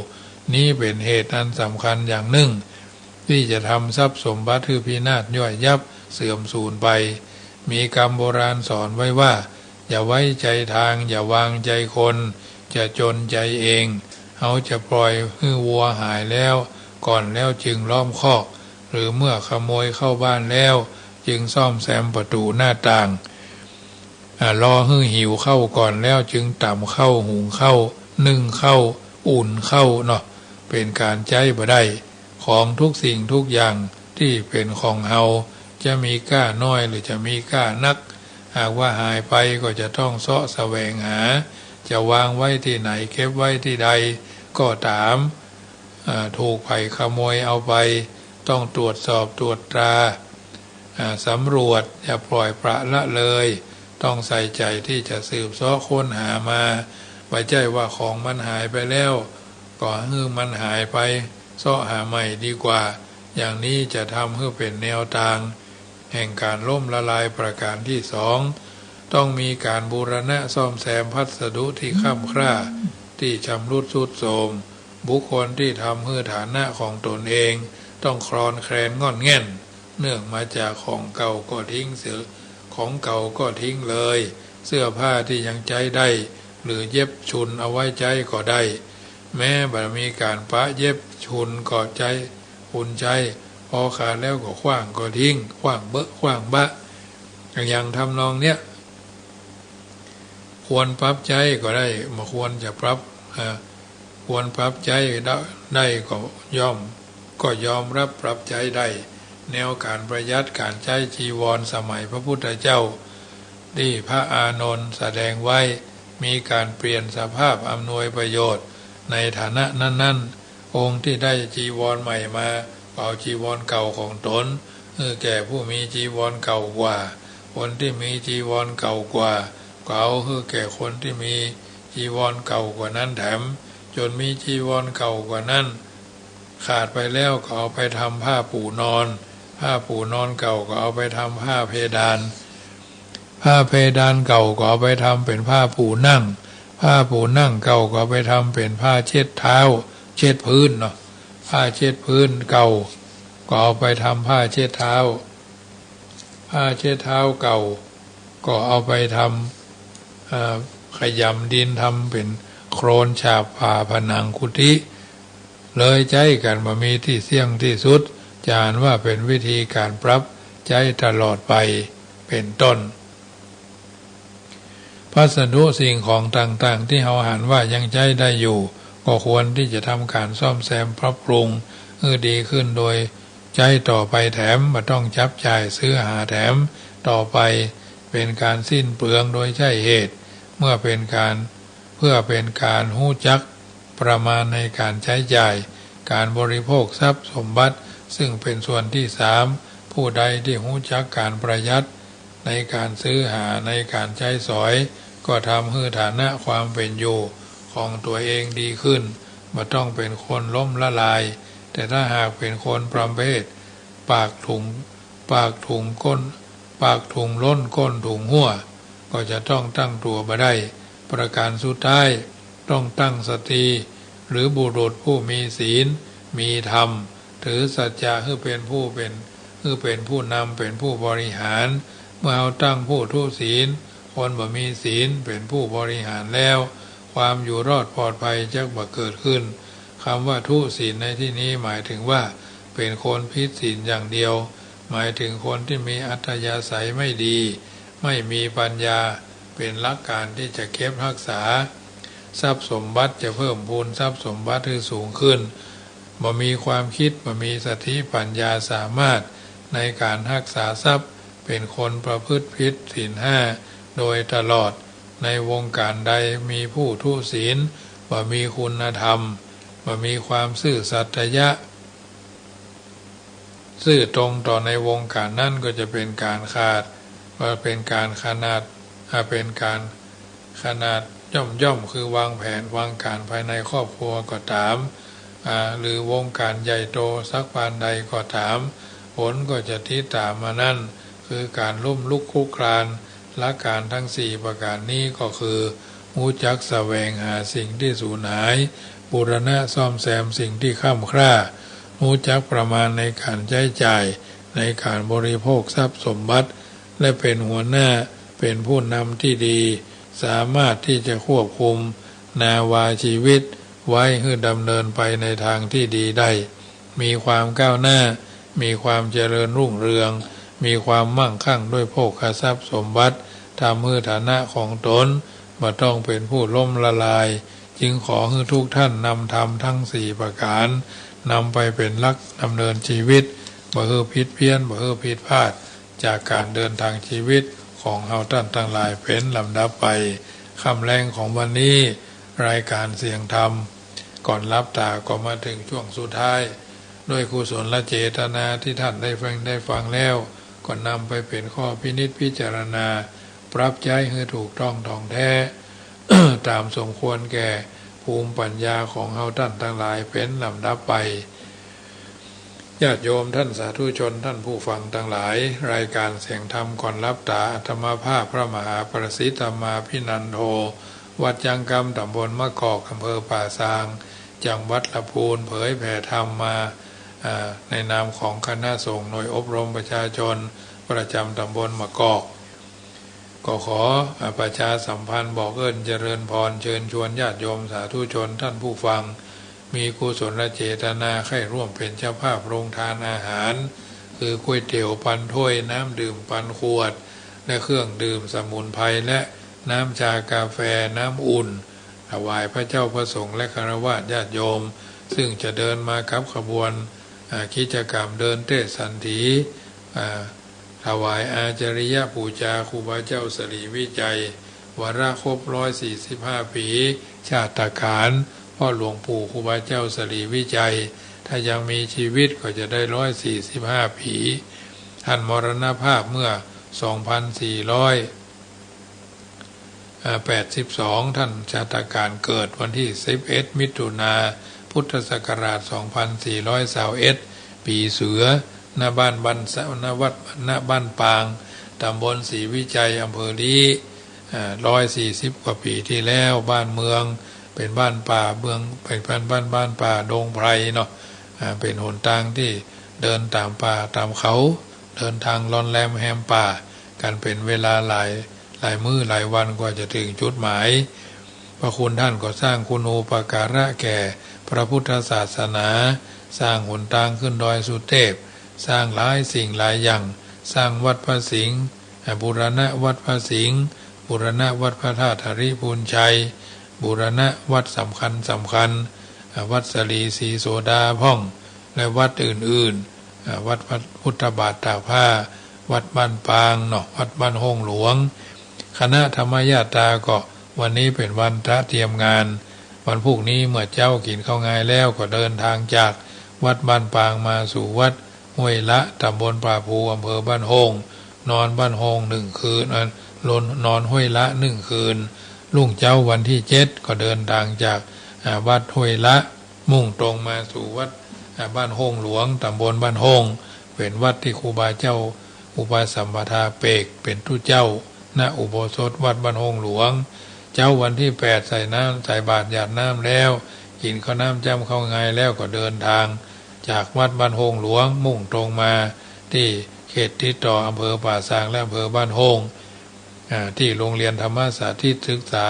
นี่เป็นเหตุอันสำคัญอย่างหนึ่งที่จะทำทรัพย์สมบัติคือพินาศย่อยยับเสื่อมสูญไปมีคำโบราณสอนไว้ว่าอย่าไว้ใจทางอย่าวางใจคนจะจนใจเองเขาจะปล่อยให้วัวหายแล้วก่อนแล้วจึงล้อมคอกหรือเมื่อขโมยเข้าบ้านแล้วจึงซ่อมแซมประตูหน้าต่างรอให้หิวเข้าก่อนแล้วจึงต่ำเข้าหุงเข้านึ่งเข้าอุ่นเข้าเนาะเป็นการใจบ่ได้ของทุกสิ่งทุกอย่างที่เป็นของเฮาจะมีก้าน้อยหรือจะมีก้านักหากว่าหายไปก็จะต้องเสาะแสวงหาจะวางไว้ที่ไหนเก็บไว้ที่ใดก็ตามถูกไผขโมยเอาไปต้องตรวจสอบตรวจตราสำรวจอย่าปล่อยปละละเลยต้องใส่ใจที่จะสืบเสาะค้นหามาไว้ใจว่าของมันหายไปแล้วก็ให้มันหายไปเสาะหาใหม่ดีกว่าอย่างนี้จะทำให้เป็นแนวทางแห่งการล่มละลายประการที่2ต้องมีการบูรณะซ่อมแซมพัสดุที่ค่ำคร่าที่ชำรุดทรุดโทรมบุคคลที่ทำให้ฐานะของตนเองต้องคลอนแคลนง่อนแง่นเนื่องมาจากของเก่าก็ทิ้งเสือของเก่าก็ทิ้งเลยเสื้อผ้าที่ยังใช้ได้หรือเย็บชุนเอาไว้ใช้ก็ได้แม้บ่มีการปะเย็บชุนก็ใจอุ่นใจพอขาดแล้วก็ขว้างก็ทิ้งขว้างเบอะขว้างบะอย่างทำนองเนี้ยควรปรับใจก็ได้มาควรจะปรับควรปรับใจได้ก็ยอมรับปรับใจได้แนวการประหยัดการใช้จีวรสมัยพระพุทธเจ้าที่พระอานนท์แสดงไว้มีการเปลี่ยนสภาพอำนวยประโยชน์ในฐานะนั้นๆองค์ที่ได้จีวรใหม่มาเอาจีวรเก่าของตนแก่ผู้มีจีวรเก่ากว่าคนที่มีจีวรเก่ากว่าก็เอาแก่คนที่มีจีวรเก่ากว่านั้นแถมจนมีจีวรเก่ากว่านั้นขาดไปแล้วก็เอาไปทำผ้าปูนอนผ้าปูนอนเก่าก็เอาไปทำผ้าเพดานผ้าเพดานเก่าก็เอาไปทำเป็นผ้าปูนั่งผ้าปูนั่งเก่าก็เอาไปทำเป็นผ้าเช็ดเท้าเช็ดพื้นเนาะผ้าเช็ดพื้นเก่าก็เอาไปทำผ้าเช็ดเท้าผ้าเช็ดเท้าเก่าก็เอาไปทำขยำดินทำเป็นโครนฉาบผ่าผนังกุฏิเลยใจกันมามีที่เสี่ยงที่สุดจานว่าเป็นวิธีการปรับใจตลอดไปเป็นต้นพัสดุสิ่งของต่างๆที่เราหันว่ายังใจได้อยู่ก็ควรที่จะทำการซ่อมแซมปรับปรุงให้ดีขึ้นโดยใจต่อไปแถมไม่ต้องจับจ่ายซื้อหาแถมต่อไปเป็นการสิ้นเปลืองโดยใช่เหตุเพื่อเป็นการหู้จักประมาณในการใช้จ่ายการบริโภคทรัพย์สมบัติซึ่งเป็นส่วนที่3ผู้ใดที่หู้จักการประหยัดในการซื้อหาในการใช้สอยก็ทำให้ฐานะความเป็นอยู่ของตัวเองดีขึ้นไม่ต้องเป็นคนล้มละลายแต่ถ้าหากเป็นคนประเภทปากถุงล้นก้นถุงหัวก็จะต้องตั้งตัวบ่ได้ประการสุดท้ายต้องตั้งสติหรือบุรุษผู้มีศีลมีธรรมถือสัจจะให้เป็นผู้นำเป็นผู้บริหารเมื่อเอาตั้งผู้ทุศีลคนบ่มีศีลเป็นผู้บริหารแล้วความอยู่รอดปลอดภัยจะบ่เกิดขึ้นคำว่าทุศีลในที่นี้หมายถึงว่าเป็นคนผิดศีลอย่างเดียวหมายถึงคนที่มีอัธยาศัยไม่ดีไม่มีปัญญาเป็นหลักการที่จะเก็บรักษาทรัพย์สมบัติจะเพิ่มพูนทรัพย์สมบัติให้สูงขึ้นบ่มีความคิดบ่มีสติปัญญาสามารถในการรักษาทรัพย์เป็นคนประพฤติผิดศีล5โดยตลอด ในวงการใดมีผู้ทุศีลว่ามีคุณธรรมว่ามีความซื่อสัตย์ยะซื่อตรงต่อในวงการนั่นก็จะเป็นการขาดว่าเป็นการขนาดเป็นการขนาดย่อมคือวางแผนวางการภายในครอบครัวก็ตามหรือวงการใหญ่โตสักปานใดก็ตามผลก็จะที่ตามมานั่นคือการล้มลุกคลุกคลานละการทั้ง4ประการนี้ก็คือรู้จักแสวงหาสิ่งที่สูญหายบูรณะซ่อมแซมสิ่งที่ค่ำคร่ารู้จักประมาณในการใช้จ่ายในการบริโภคทรัพย์สมบัติและเป็นหัวหน้าเป็นผู้นำที่ดีสามารถที่จะควบคุมนาวาชีวิตไว้ให้ดำเนินไปในทางที่ดีได้มีความก้าวหน้ามีความเจริญรุ่งเรืองมีความมั่งคั่งด้วยโภคทรัพย์สมบัติทำให้ฐานะของตนบ่ต้องเป็นผู้ล้มละลายจึงขอให้ทุกท่านนำธรรมทั้ง4ประการนำไปเป็นหลักดำเนินชีวิตบ่ให้ผิดเพี้ยนบ่ให้ผิดพลาดจากการเดินทางชีวิตของเฮาท่านทั้งหลายเป็นลำดับไปคำแรงของวันนี้รายการเสียงธรรมก่อนรับตาก็มาถึงช่วงสุดท้ายด้วยกุศลเจตนาที่ท่านได้ฟังแล้วก็นำไปเป็นข้อพินิจพิจารณาปรับใจให้ถูกต้องท่องแท้ ตามสมควรแก่ภูมิปัญญาของเฮาท่านทั้งหลายเป็นลำดับไปญาติโยมท่านสาธุชนท่านผู้ฟังทั้งหลายรายการเสียงธรรมก่อนรับตาอาตมาภาพพระมหาประสิทธิ์ธรรมาภินันโทวัดจังกำตำบลมะกอกอำเภอป่าซางจังหวัดลำพูนเผยแผ่ธรรมมาในนามของคณะสงฆ์หน่วยอบรมประชาชนประจำตำบลมะกอกก็ขอประชาสัมพันธ์บอกเอิ้นเจริญพรเชิญชวนญาติโยมสาธุชนท่านผู้ฟังมีกุศลเจตนาให้ร่วมเป็นเจ้าภาพโรงทานอาหารคือก๋วยเตี๋ยวปันถ้วยน้ำดื่มปันขวดและเครื่องดื่มสมุนไพรและน้ำชากาแฟน้ำอุ่นถวายพระเจ้าพระสงฆ์และคฤหัสถ์ญาติโยมซึ่งจะเดินมากับขบวนกิจกรรมเดินเทศสันถีถวายอาจาริยปูชาครูบาเจ้าสรีวิจัยวาระครบ145 ปีชาตการพ่อหลวงปู่ครูบาเจ้าสรีวิจัยถ้ายังมีชีวิตก็จะได้145 ปีท่านมรณภาพเมื่อ2482ท่านชาตการเกิดวันที่11มิถุนายนพุทธศักราช2421ปีเสือณบ้านบันสะณวัดณบ้านปางตำบลศรีวิจัยอำเภอลี140 กว่าปีที่แล้วบ้านเมืองเป็นบ้านป่าเมืองเป็นบ้านป่าดงไพรเนาะเป็นหนทางที่เดินตามป่าตามเขาเดินทางลอนแรมแฮมป่ากันเป็นเวลาหลายมื้อหลายวันกว่าจะถึงจุดหมายพระคุณท่านก็สร้างคุณูปการะแก่พระพุทธศาสนาสร้างหนทางขึ้นดอยสุเทพสร้างหลายสิ่งหลายอย่างสร้างวัดพระสิงห์บูรณะวัดพระสิงห์บูรณะวัดพระธาตุหริพูนชัยบูรณะวัดสำคัญวัดสลีศรีโสดาพ่องและวัดอื่นๆวัดพุทธบาทตากผ้าวัดบ้านปางเนาะวัดบ้านห้องหลวงคณะธรรมญาตราก็วันนี้เป็นวันพระเตรียมงานวันพรุ่งนี้เมื่อเจ้ากินข้าวงายแล้วก็เดินทางจากวัดบ้านปางมาสู่วัดห้วยละตำบลป่าภูอำเภอบ้านโฮงนอนบ้านโฮง1 คืนนอนห้วยละ1 คืนรุ่งเจ้าวันที่7ก็เดินทางจากวัดห้วยละมุ่งตรงมาสู่วัดบ้านโฮงหลวงตำบลบ้านโฮงเป็นวัดที่ครูบาเจ้าอุปสัมปทาเปกเป็นทุเจ้าณอุโบสถวัดบ้านโฮงหลวงเจ้าวันที่8ใส่บาตรหยาดน้ำแล้วกินข้าวน้ำจ้ำข้าวงายแล้วก็เดินทางจากวัดบ้านโฮงหลวงมุ่งตรงมาที่เขตติดต่ออำเภอป่าซางและอำเภอบ้านโฮงที่โรงเรียนธรรมสาธิตศึกษา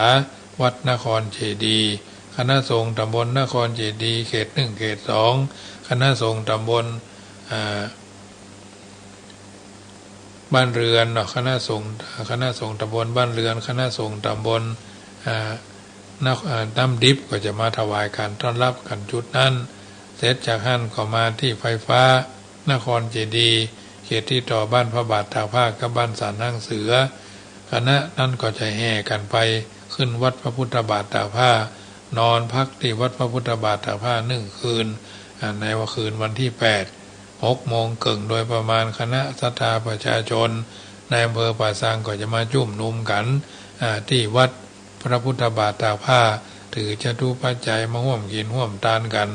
วัดนครเจดีย์คณะสงฆ์ตำบลนครเจดีย์เขต1เขต2คณะสงฆ์ตำบลบ้านเรือนคณะสงฆ์ตำบลบ้านเรือนคณะสงฆ์ตำบลน้ำดิบก็จะมาถวายการต้อนรับกันจุดนั้นเสร็จจากหั่นก็มาที่ไฟฟ้านครเจดีย์เขตที่ต่อบ้านพระบาทตากผ้ากับบ้านสานนั่งเสือ คณะนั้นก็จะแห่กันไปขึ้นวัดพระพุทธบาทตากผ้านอนพักที่วัดพระพุทธบาทตากผ้า1 คืนในวันคืนวันที่6 โมงครึ่งโดยประมาณคณะศรัทธาประชาชนในอำเภอป่าซางก็จะมาจุ่มนุมกันที่วัดพระพุทธบาทตากผ้าถือจตุปัจจัยมาร่วมกินร่วมทานกัน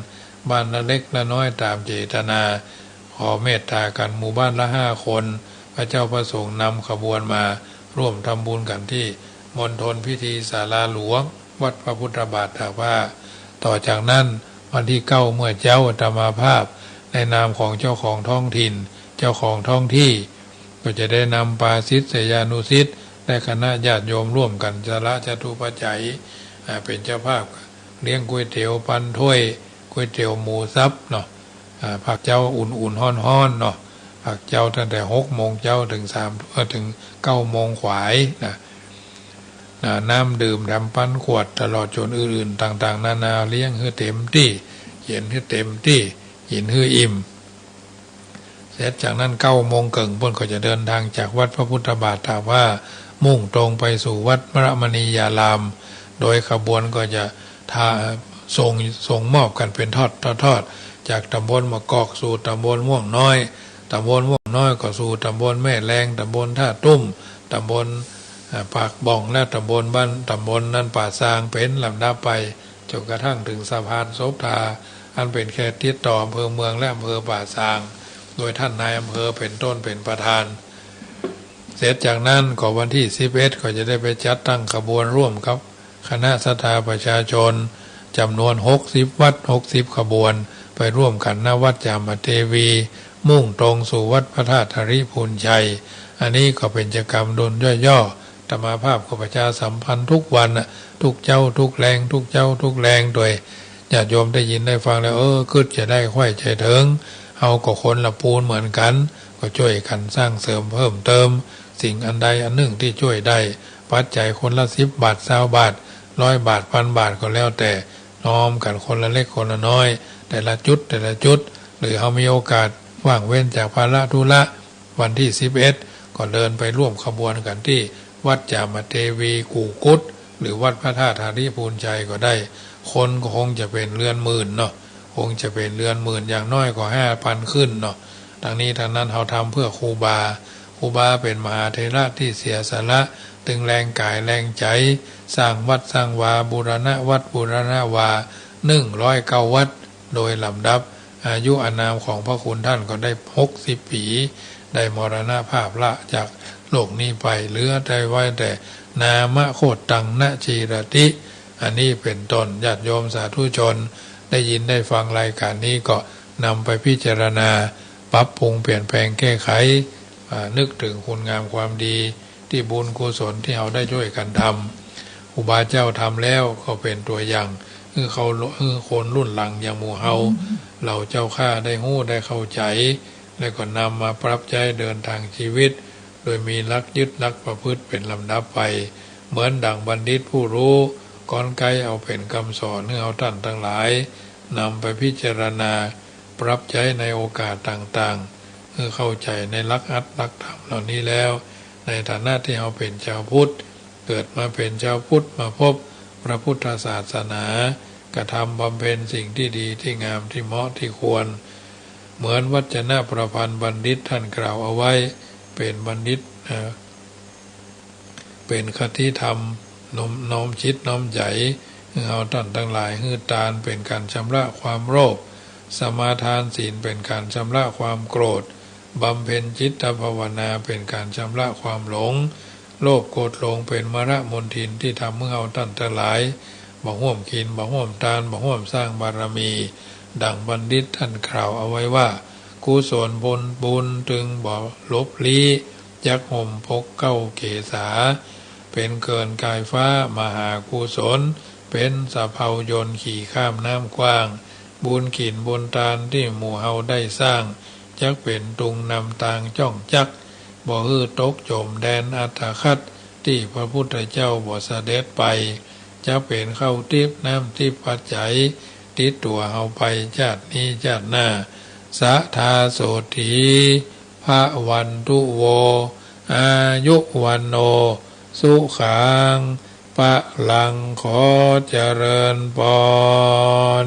บ้านละเล็กละน้อยตามเจตนาขอเมตตากันหมู่บ้านละ5 คนพระเจ้าประสงค์นำขบวนมาร่วมทำบุญกันที่มณฑลพิธีศาลาหลวงวัดพระพุทธบาทตากผ้าต่อจากนั้นวันที่9เมื่อเจ้าธรรมาภาพในนามของเจ้าของท้องถิ่นเจ้าของท้องที่ก็จะได้นำปาศิษยานุศิษย์และคณะญาติโยมร่วมกันจละจตุปัจจัยเป็นเจ้าภาพเลี้ยงก๋วยเตี๋ยวปันถ้วยก๋วยเตี๋ยวหมูสับเนาะผักเจ้าอุ่นๆฮ้อนๆเนาะผักเจ้าตั้งแต่6 โมงเจ้าถึง9 โมงขวายน้ำดื่มทำปั้นขวดตลอดจนอื่นๆต่างๆนานาเลี้ยงให้เต็มที่เย็นให้เต็มที่ยินให้อิ่มเสร็จจากนั้น9 โมงครึ่งเพิ่นก็จะเดินทางจากวัดพระพุทธบาทตากผ้ามุ่งตรงไปสู่วัดมรมณียารามโดยขบวนก็จะส่งมอบกันเป็นทอดจากตำบลมะกอกสู่ตำบลม่วงน้อยตำบลม่วงน้อยก็สู่ตำบลแม่แรงตำบลท่าตุ้มตำบลปากบ่องและตำบลนั้นป่าซางเป็นลำดับไปจนกระทั่งถึงสะพานโสภาอันเป็นแค่ติดต่ออำเภอเมืองและอำเภอป่าซางโดยท่านนายอำเภอเป็นต้นเป็นประธานเสร็จจากนั้นก็วันที่11ก็จะได้ไปจัดตั้งขบวนร่วมกับคณะศรัทธาประชาชนจำนวน60 วัด60 ขบวนไปร่วมกันณวัดจามเทวีมุ่งตรงสู่วัดพระธาตุธริพูนชัยอันนี้ก็เป็นกิจกรรมโดนย่อๆธรรมาภาพก็ประชาสัมพันธ์ทุกวันทุกเจ้าทุกแรงทุกเจ้าทุกแรงโดยญาติโยมได้ยินได้ฟังแล้วคิดจะได้ค่อยใจถึงเอาก็คนละปูนเหมือนกันก็ช่วยกันสร้างเสริมเพิ่มเติมสิ่งอันใดอันหนึ่งที่ช่วยได้ปัจจัยคนละ10 บาท20 บาท100 บาท1,000 บาทก็แล้วแต่น้อมกันคนละเล็กคนละน้อยแต่ละจุดหรือเขามีโอกาสว่างเว้นจากภาระธุระวันที่11ก็เดินไปร่วมขบวนกันที่วัดจามเทวีกู่กุฏหรือวัดพระธาตุธริพูนชัยก็ได้คนก็คงจะเป็นเรือนหมื่นเนาะคงจะเป็นเรือนหมื่นอย่างน้อยก็5,000ขึ้นเนาะทางนี้ทางนั้นเขาทำเพื่อครูบาเป็นมหาเถระที่เสียสละตึงแรงกายแรงใจสร้างวัดสร้างวาบูรณะวัดบูรณะวา109 วัดโดยลำดับอายุอานามของพระคุณท่านก็ได้60 ปีได้มรณภาพละจากโลกนี้ไปเหลือได้ไว้แต่นามโคตตังนะจีรติอันนี้เป็นต้นญาติโยมสาธุชนได้ยินได้ฟังรายการนี้ก็นำไปพิจารณาปรับปรุงเปลี่ยนแปลงแก้ไขนึกถึงคุณงามความดีที่บุญกุศลที่เราได้ช่วยกันทำครูบาเจ้าทำแล้วก็เป็นตัวอย่างคนรุ่นหลังอย่างหมู่เฮาเราเจ้าข้าได้หู้ได้เข้าใจแล้วก็นำมาปรับใช้เดินทางชีวิตโดยมีลักยึดลักประพฤติเป็นลำดับไปเหมือนดั่งบัณฑิตผู้รู้ก้อนไกเอาเป็นคำสอนให้เอาท่านทั้งหลายนำไปพิจารณาปรับใช้ในโอกาสต่างๆเพื่อเข้าใจในลักอัตลักธรรมเหล่านี้แล้วในฐานะที่เราเป็นชาวพุทธเกิดมาเป็นชาวพุทธมาพบพระพุทธศาสนากระทำบำเพ็ญสิ่งที่ดีที่งามที่เหมาะที่ควรเหมือนวจนะประพันธ์บัณฑิตท่านกล่าวเอาไว้เป็นบัณฑิตเป็นคติธรรมน้อมชิดน้อมใจเอาท่านทั้งหลายฮือตานเป็นการชำระความโลภสมาทานศีลเป็นการชำระความโกรธบำเพ็ญจิตภาวนาเป็นการชำระความหลงโลภโกรธหลงเป็นมรมนทินที่ทำเมื่อเอาท่านทั้งหลายบ่ห่วมกินบ่ห่วมทานบ่ห่วมสร้างบารมีดังบัณฑิตท่านกล่าวเอาไว้ว่ากุศลบุญถึงบ่ลบลี้ยักห่มพกเก้าเกษาเป็นเกินกายฟ้ามหากุศลเป็นสะเภายนต์ขี่ข้ามน้ำกว้างบุญขินบุญทานที่หมู่เฮาได้สร้างจักเป็นตุงนำทางจ้องจักบ่ฮือตกจมแดนอัตคัดที่พระพุทธเจ้าบ่เสด็จไปจะเป็นเข้าทิพย์น้ำทิพย์ปัจจัยติดตัวเฮาไปชาตินี้ชาติหน้าสะทาโสถีพระวันตุโวอายุวันโน สุขังพระลังขอเจริญพร